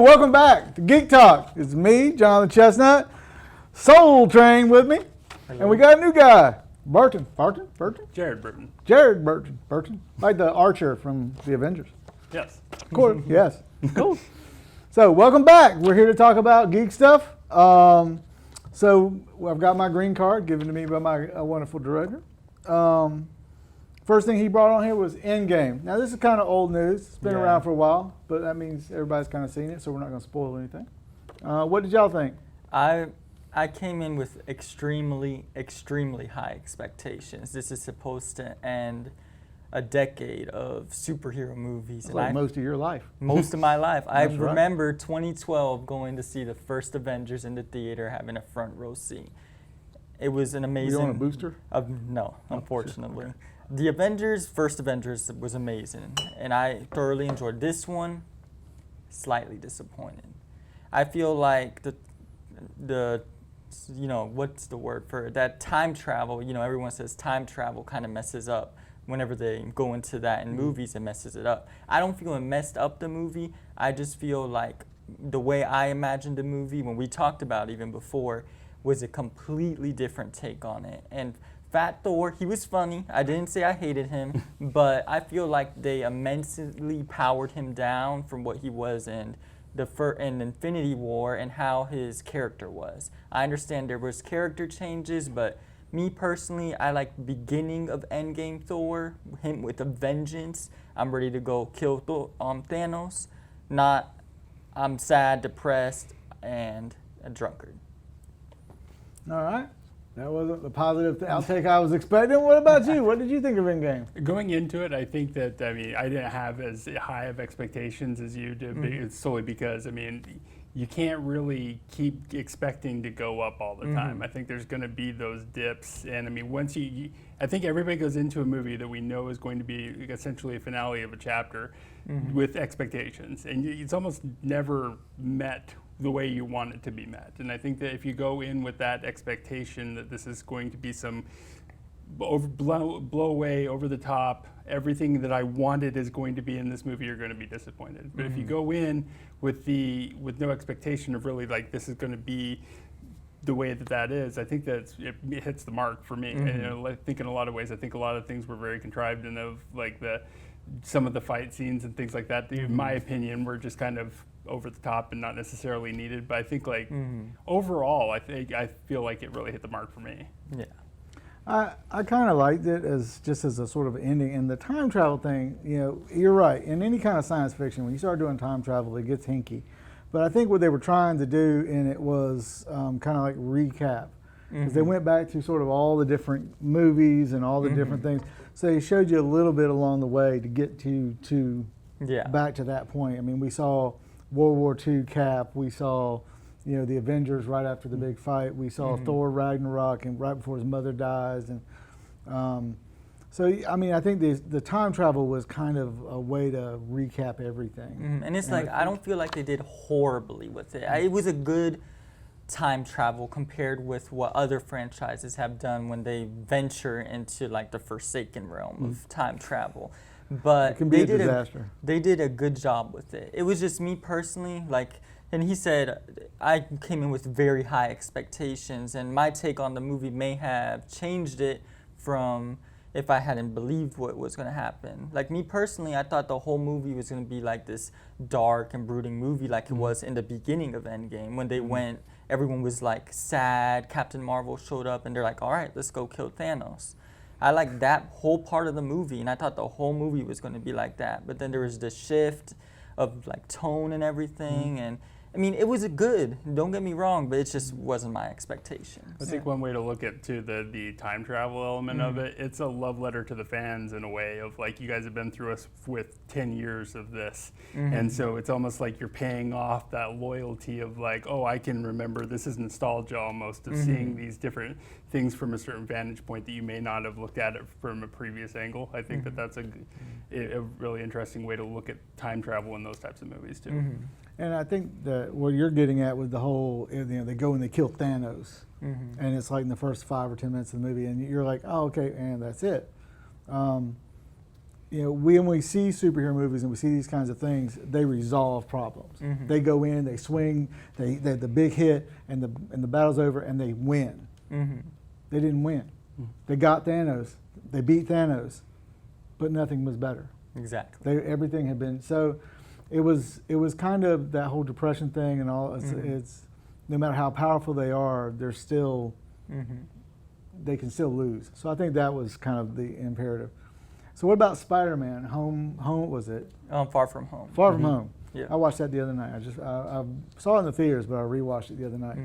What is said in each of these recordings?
welcome back to Geek Talk. It's me, Jonathan Chestnut, Soltren with me, and we got a new guy, Burton. Jared Burton. Jared Burton, like the archer from the Avengers. Yes. Cool. Yes. Cool. So welcome back. We're here to talk about geek stuff. So I've got my green card given to me by my wonderful director. First thing he brought on here was Endgame. Now this is kind of old news. It's been around for a while, but that means everybody's kind of seen it, so we're not going to spoil anything. What did y'all think? I came in with extremely high expectations. This is supposed to end a decade of superhero movies. It's like most of your life. Most of my life. I That's right. remember 2012 going to see the first Avengers in the theater, having a front row seat. It was an amazing... Were you on a booster? No, unfortunately. The first Avengers was amazing, and I thoroughly enjoyed this one. Slightly disappointed. I feel like the what's the word for it? That time travel, everyone says time travel kind of messes up. Whenever they go into that in movies, it messes it up. I don't feel it messed up the movie. I just feel like the way I imagined the movie, when we talked about it even before, was a completely different take on it. And Fat Thor, he was funny. I didn't say I hated him, but I feel like they immensely powered him down from what he was in Infinity War and how his character was. I understand there was character changes, but me personally, I like the beginning of Endgame Thor, him with a vengeance. I'm ready to go kill Thanos. Not, I'm sad, depressed, and a drunkard. All right. That wasn't the positive outtake I was expecting. What about you? What did you think of Endgame? Going into it, I think that, I didn't have as high of expectations as you did, solely because, you can't really keep expecting to go up all the time. I think there's going to be those dips, and once I think everybody goes into a movie that we know is going to be essentially a finale of a chapter with expectations, and it's almost never met the way you want it to be met. And I think that if you go in with that expectation that this is going to be some blow away, over the top, everything that I wanted is going to be in this movie, you're going to be disappointed. But if you go in with no expectation of really like this is going to be the way that is, I think that it hits the mark for me. And I think in a lot of ways, I think a lot of things were very contrived, and of like some of the fight scenes and things like that, in my opinion, were just kind of over the top and not necessarily needed. But I think overall, I feel like it really hit the mark for me. Yeah. I kind of liked it as a sort of ending. And the time travel thing, you're right. In any kind of science fiction, when you start doing time travel, it gets hinky. But I think what they were trying to do in it was kind of like recap. Because they went back to sort of all the different movies and all the different things. So they showed you a little bit along the way to get to back to that point. We saw World War II cap. We saw the Avengers right after the big fight. We saw Thor Ragnarok and right before his mother dies. And I think the time travel was kind of a way to recap everything. And it's I don't feel like they did horribly with it. It was a good time travel compared with what other franchises have done when they venture into the Forsaken realm of time travel. But it can be a disaster. They did a good job with it. It was just me personally, and he said, I came in with very high expectations, and my take on the movie may have changed it from if I hadn't believed what was going to happen. Me personally, I thought the whole movie was going to be this dark and brooding movie like it was in the beginning of Endgame. When they went, everyone was sad, Captain Marvel showed up, and they're like, all right, let's go kill Thanos. I liked that whole part of the movie, and I thought the whole movie was going to be like that. But then there was the shift of tone and everything, and it was good. Don't get me wrong, but it just wasn't my expectations. I think one way to look at the time travel element of it, it's a love letter to the fans in a way of you guys have been through us with 10 years of this, and so it's almost like you're paying off that loyalty of I can remember. This is nostalgia almost of seeing these different things from a certain vantage point that you may not have looked at it from a previous angle. I think that's a really interesting way to look at time travel in those types of movies too. And I think that what you're getting at with the whole, they go and they kill Thanos, and it's in the first 5 or 10 minutes of the movie, and you're like, oh, okay, and that's it. when we see superhero movies and we see these kinds of things, they resolve problems. Mhm. They go in, they swing, they the big hit, and the battle's over, and they win. Mm-hmm. They didn't win. They got Thanos. They beat Thanos, but nothing was better. Exactly. Everything had been so. It was kind of that whole depression thing and all. It's no matter how powerful they are, they're still they can still lose. So I think that was kind of the imperative. So what about Spider-Man? Home was it? Far From Home. Far From Home. Yeah. I watched that the other night. I saw it in the theaters, but I rewatched it the other night.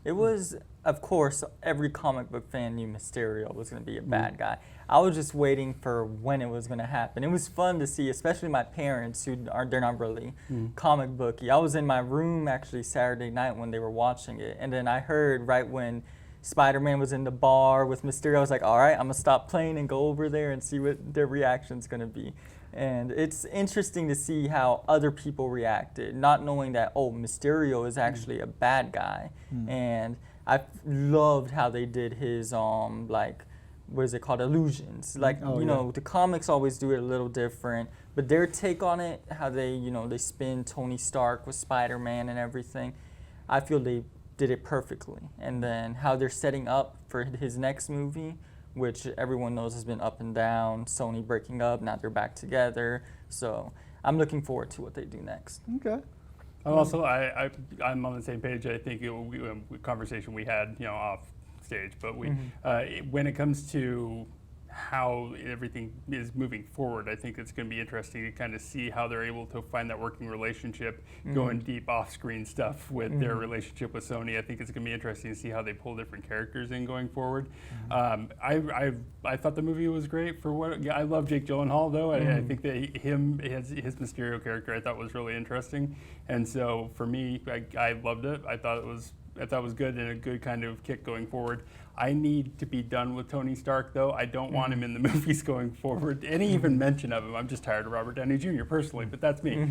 It was, of course, every comic book fan knew Mysterio was going to be a bad guy. I was just waiting for when it was going to happen. It was fun to see, especially my parents, they're not really comic booky. I was in my room actually Saturday night when they were watching it, and then I heard right when Spider-Man was in the bar with Mysterio, I was like, all right, I'm going to stop playing and go over there and see what their reaction's going to be. And it's interesting to see how other people reacted, not knowing that, oh, Mysterio is actually a bad guy. And I loved how they did his, like, what is it called, illusions. Like, you know, the comics always do it a little different, but their take on it, how they, they spin Tony Stark with Spider-Man and everything, I feel they did it perfectly. And then how they're setting up for his next movie, which everyone knows has been up and down, Sony breaking up, now they're back together. So I'm looking forward to what they do next. Okay. I'm on the same page. I think conversation we had, off stage, but when it comes to how everything is moving forward, I think it's going to be interesting to kind of see how they're able to find that working relationship, going deep off-screen stuff with their relationship with Sony. I think it's going to be interesting to see how they pull different characters in going forward. I thought the movie was great for what I love Jake Gyllenhaal though. I think that his Mysterio character I thought was really interesting, and so for me, I loved it. I thought it was good and a good kind of kick going forward. I need to be done with Tony Stark, though. I don't want him in the movies going forward. Any even mention of him. I'm just tired of Robert Downey Jr. personally, but that's me.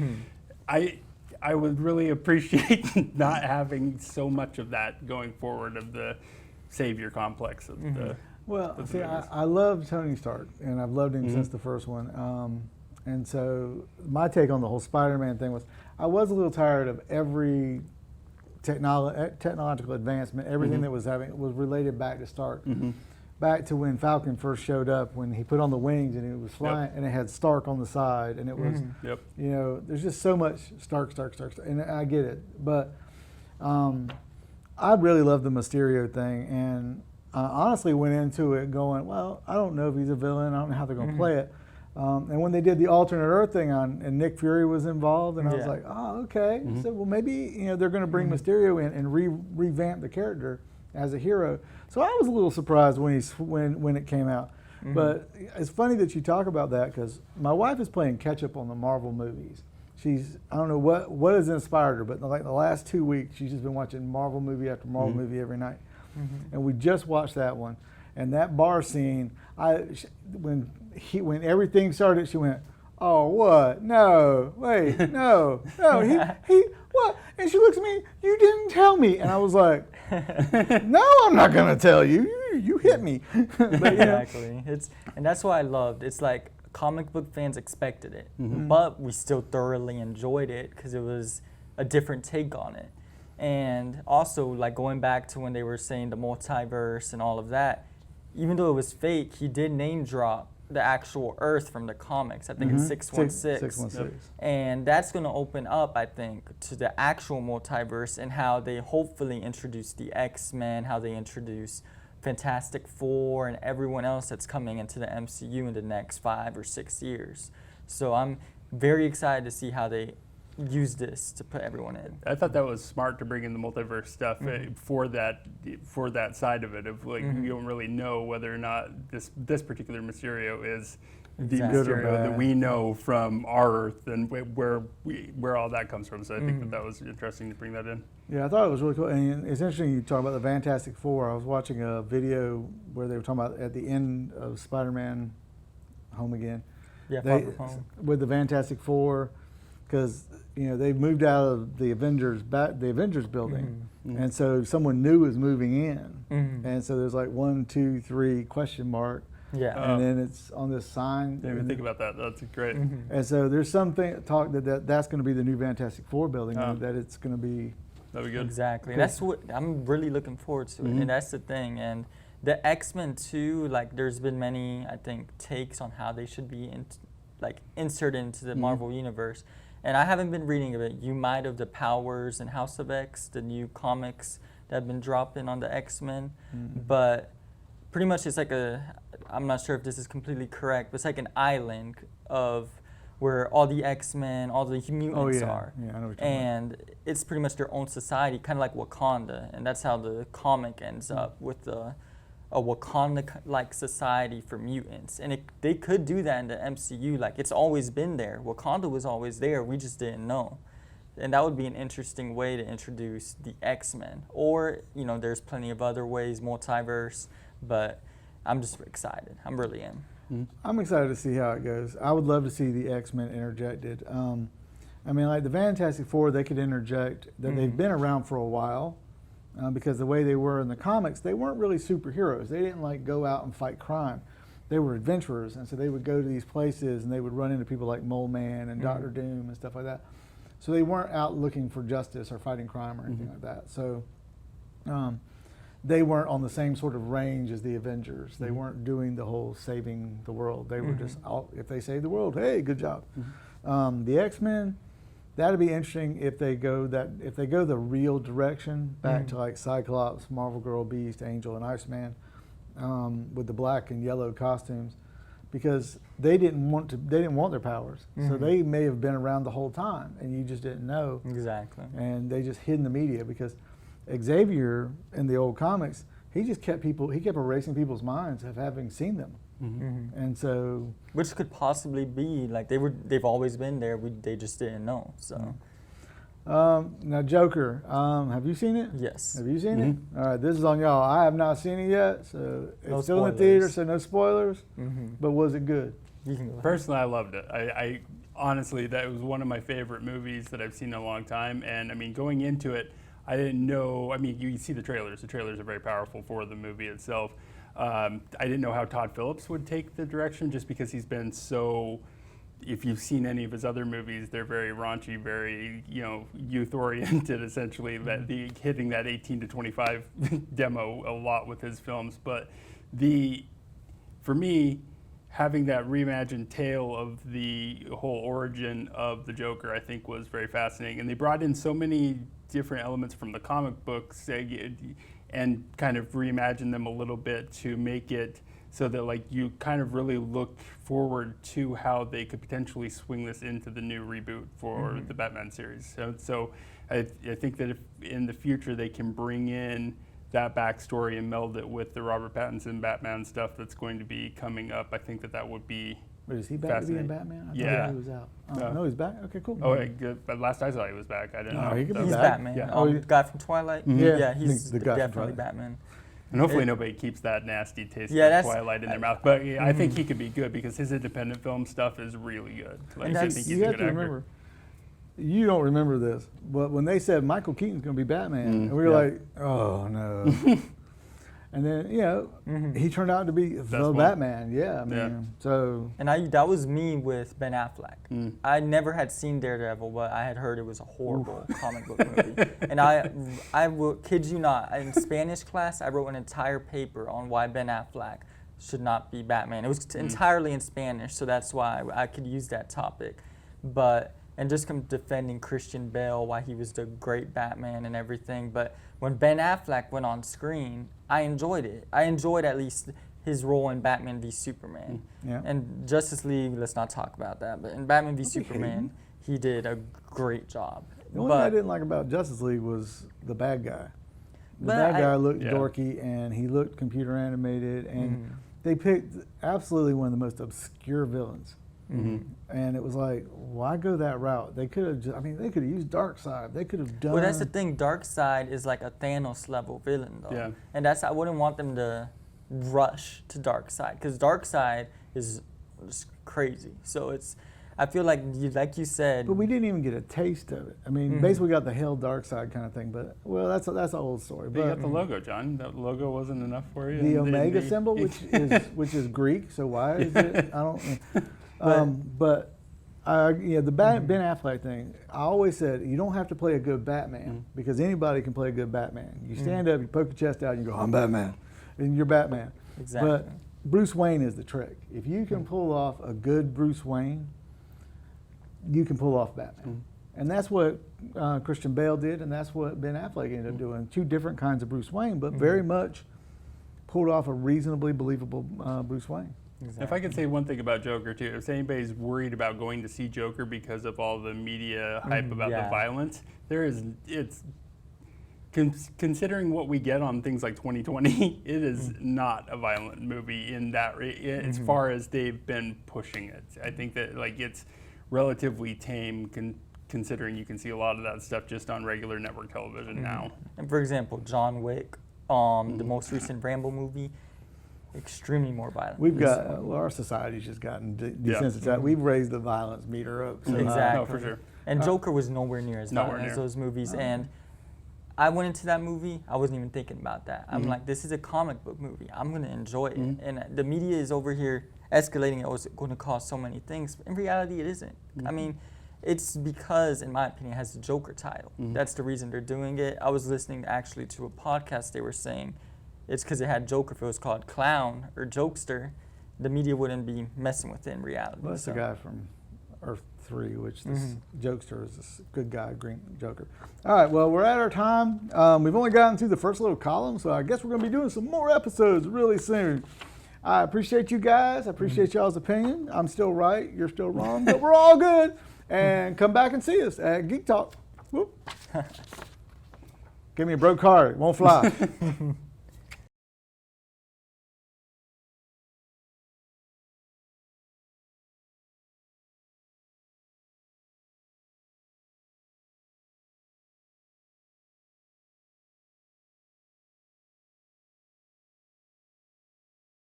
I would really appreciate not having so much of that going forward, of the savior complex of the. Well, see, I love Tony Stark, and I've loved him since the first one. And so my take on the whole Spider-Man thing was, I was a little tired of every technological advancement, everything that was related back to Stark, back to when Falcon first showed up, when he put on the wings and it was flying, and it had Stark on the side, and it was, there's just so much Stark, and I get it, but I really love the Mysterio thing, and I honestly went into it going, well, I don't know if he's a villain, I don't know how they're going to play it. And when they did the alternate Earth thing and Nick Fury was involved, and I was like, oh, okay. So, well, maybe they're going to bring Mysterio in and revamp the character as a hero. So I was a little surprised when it came out. But it's funny that you talk about that, because my wife is playing catch up on the Marvel movies. I don't know what has inspired her, but like the last 2 weeks, she's just been watching Marvel movie after Marvel movie every night. And we just watched that one. And that bar scene, when everything started, she went, "Oh, what? No, wait, no, he what?" And she looks at me, "You didn't tell me." And I was like, "No, I'm not gonna tell you. You hit me." But, exactly. And that's what I loved. It's like comic book fans expected it, but we still thoroughly enjoyed it because it was a different take on it. And also, like, going back to when they were saying the multiverse and all of that, even though it was fake, he did name drop the actual Earth from the comics. I think it's 616. 616. And that's going to open up, I think, to the actual multiverse and how they hopefully introduce the X-Men, how they introduce Fantastic Four and everyone else that's coming into the MCU in the next 5 or 6 years. So I'm very excited to see how they use this to put everyone in. I thought that was smart to bring in the multiverse stuff for that side of it. Of like, you don't really know whether or not this particular Mysterio is the Mysterio that we know from our Earth and where all that comes from. So I think that was interesting to bring that in. Yeah, I thought it was really cool. And it's interesting you talk about the Fantastic Four. I was watching a video where they were talking about at the end of Spider-Man Home Again. Yeah, Home. With the Fantastic Four, because they've moved out of the Avengers building, and so someone new is moving in, and so there's like 1, 2, 3 question mark. Yeah. and then it's on this sign. Didn't even think about that. That's great. And so there's something talk that's going to be the new Fantastic Four building, Oh. that it's going to be. That'd be good. Exactly. And that's what I'm really looking forward to. Mhm. And that's the thing. And the X-Men too, like there's been many, I think, takes on how they should be inserted into the Marvel universe. And I haven't been reading of it. You might have the Powers and House of X, the new comics that have been dropping on the X-Men. But pretty much it's like I'm not sure if this is completely correct, but it's like an island of where all the X-Men, all the mutants are. Yeah, I know what you're talking about. And it's pretty much their own society, kind of like Wakanda. And that's how the comic ends up, with a Wakanda-like society for mutants. And they could do that in the MCU. Like, it's always been there. Wakanda was always there. We just didn't know. And that would be an interesting way to introduce the X-Men. Or, there's plenty of other ways, multiverse. But I'm just excited. I really am. I'm excited to see how it goes. I would love to see the X-Men interjected. I mean, like the Fantastic Four, they could interject that they've been around for a while, because the way they were in the comics, they weren't really superheroes. They didn't go out and fight crime. They were adventurers, and so they would go to these places and they would run into people like Mole Man and Doctor Doom and stuff like that. So they weren't out looking for justice or fighting crime or anything like that. So they weren't on the same sort of range as the Avengers. They weren't doing the whole saving the world. They were just out, if they save the world, hey, good job. The X-Men, that'd be interesting if they go the real direction back to like Cyclops, Marvel Girl, Beast, Angel, and Iceman, with the black and yellow costumes, because they didn't want their powers. So they may have been around the whole time and you just didn't know. Exactly. And they just hid in the media, because Xavier in the old comics, he kept erasing people's minds of having seen them. And so, which could possibly be like they've always been there. They just didn't know. So now Joker, have you seen it? yes. Have you seen it? All right, this is on y'all. I have not seen it yet, so it's No still in the spoilers. theater, so no spoilers. But was it good? You can go ahead. Personally, I loved it. I honestly, that was one of my favorite movies that I've seen in a long time. And I mean, going into it, I didn't know. I mean, you see the trailers. The trailers are very powerful for the movie itself. I didn't know how Todd Phillips would take the direction, just because he's been so. If you've seen any of his other movies, they're very raunchy, very youth-oriented, essentially. Hitting that 18 to 25 demo a lot with his films. But for me, having that reimagined tale of the whole origin of the Joker, I think, was very fascinating. And they brought in so many different elements from the comic books and kind of reimagine them a little bit to make it so that you kind of really look forward to how they could potentially swing this into the new reboot for the Batman series. So I think that if in the future they can bring in that backstory and meld it with the Robert Pattinson Batman stuff that's going to be coming up, I think that would be. Wait, is he back to be in fascinating. Batman? I Yeah. thought he was out. No. No, he's back? Okay, cool. Oh, good. But last I saw he was back. I didn't know. he could be He's back. Batman. Yeah. Oh, The guy from Twilight. Yeah. Yeah, he's The guy from definitely Twilight. Batman. And hopefully nobody keeps that nasty taste Yeah, of that's- Twilight in their mouth. But yeah, I think he could be good because his independent film stuff is really good. I that's- think he's You a have good to actor. remember, you don't remember this, but when they said Michael Keaton's going to be Batman, and we were yeah. like, oh no. And then, he turned out to be the one. Batman. Yeah, I mean, Yeah. so. And that was me with Ben Affleck. I never had seen Daredevil, but I had heard it was a horrible comic book movie. And I will kid you not, in Spanish class, I wrote an entire paper on why Ben Affleck should not be Batman. It was entirely in Spanish, so that's why I could use that topic. And just come defending Christian Bale, why he was the great Batman and everything. But when Ben Affleck went on screen, I enjoyed it. I enjoyed at least his role in Batman v Superman. Yeah. And Justice League, let's not talk about that. But in Batman v Superman, he did a great job. The only thing I didn't like about Justice League was the bad guy. The But bad guy looked Yeah. dorky, and he looked computer animated, and they picked absolutely one of the most obscure villains. And it was like, why go that route? They could have they could have used Darkseid. They could have done. Well, that's the thing. Darkseid is like a Thanos level villain, though. Yeah. And I wouldn't want them to rush to Darkseid, because Darkseid is just crazy. So I feel like you said. But we didn't even get a taste of it. I mean, basically we got the Hell Dark Side kind of thing. But well, that's an old story. But you But got the logo, John. That logo wasn't enough for you. the And Omega the- symbol, which is Greek. So why is it? I don't. But the Ben Affleck thing. I always said you don't have to play a good Batman because anybody can play a good Batman. You stand up, you poke your chest out, and you go, "I'm Batman," and you're Batman. Exactly. But Bruce Wayne is the trick. If you can pull off a good Bruce Wayne, you can pull off Batman. And that's what Christian Bale did, and that's what Ben Affleck ended up doing. Two different kinds of Bruce Wayne, but very much pulled off a reasonably believable Bruce Wayne. If I could say one thing about Joker too, if anybody's worried about going to see Joker because of all the media hype about the violence, considering what we get on things like 2020, it is not a violent movie in that as far as they've been pushing it. I think that like it's relatively tame considering you can see a lot of that stuff just on regular network television now. And for example, John Wick, the most recent Rambo movie, extremely more violent. We've got our society's just gotten desensitized. We've raised the violence meter up. So exactly. No, for sure. And Joker was nowhere near as violent as those movies. And I went into that movie, I wasn't even thinking about that. I'm like, this is a comic book movie. I'm going to enjoy it. And the media is over here escalating it. Oh, it's going to cost so many things. In reality, it isn't. I mean, it's because, in my opinion, it has the Joker title. That's the reason they're doing it. I was listening actually to a podcast. They were saying it's because it had Joker. If it was called Clown or Jokester, the media wouldn't be messing with it in reality. Well, that's the guy from Earth 3, which this Jokester is this good guy, Green Joker. All right, well, we're at our time. We've only gotten through the first little column, so I guess we're going to be doing some more episodes really soon. I appreciate you guys. I appreciate y'all's opinion. I'm still right. You're still wrong, but we're all good. And come back and see us at Geek Talk. Whoop. Give me a broke card. It won't fly.